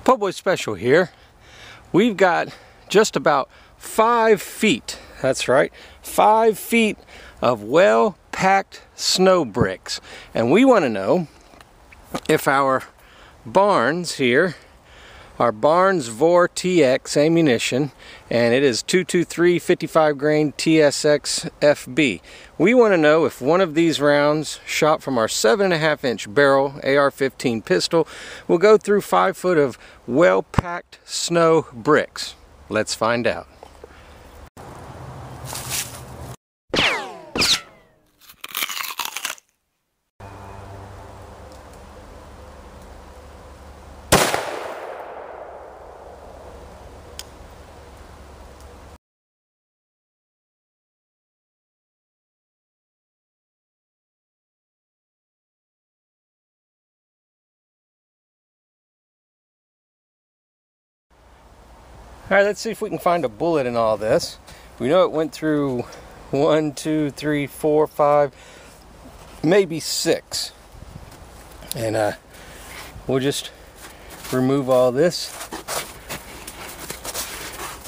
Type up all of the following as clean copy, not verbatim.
Poboy Special here. We've got just about 5 feet, that's right, 5 feet of well-packed snow bricks. And we want to know if our Barnes here, our Barnes Vor-Tx ammunition, and it is 223 55 grain TSX FB. We want to know if one of these rounds shot from our 7.5 inch barrel AR-15 pistol will go through 5 foot of well-packed snow bricks. Let's find out. All right, let's see if we can find a bullet in all this. We know it went through 1, 2, 3, 4, 5, maybe 6. And we'll just remove all this.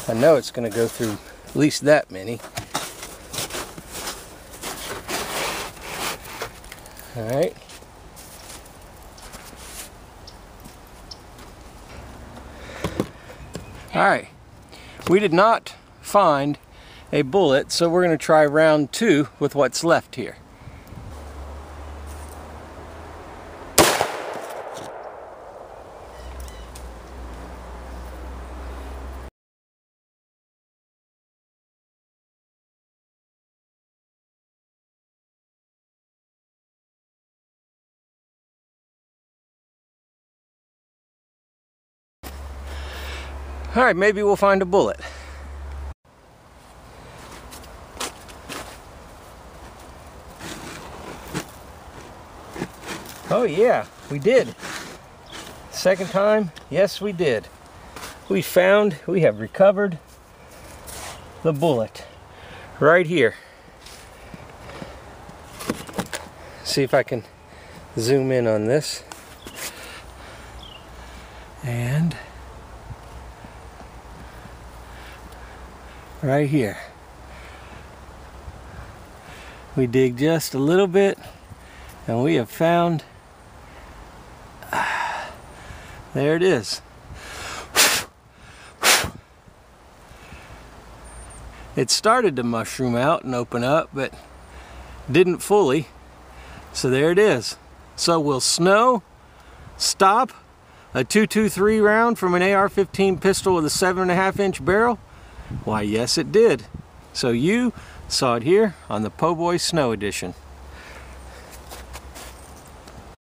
I know it's going to go through at least that many. All right. Alright, we did not find a bullet, so we're going to try round 2 with what's left here. Alright, maybe we'll find a bullet. Oh yeah, we did. Second time, yes we did. We have recovered the bullet right here. See if I can zoom in on this. And right here. We dig just a little bit and we have found, there it is. It started to mushroom out and open up, but didn't fully. So there it is. So will snow stop a 223 round from an AR-15 pistol with a 7.5 inch barrel? Why, yes it did. So you saw it here on the Poboy Snow Edition.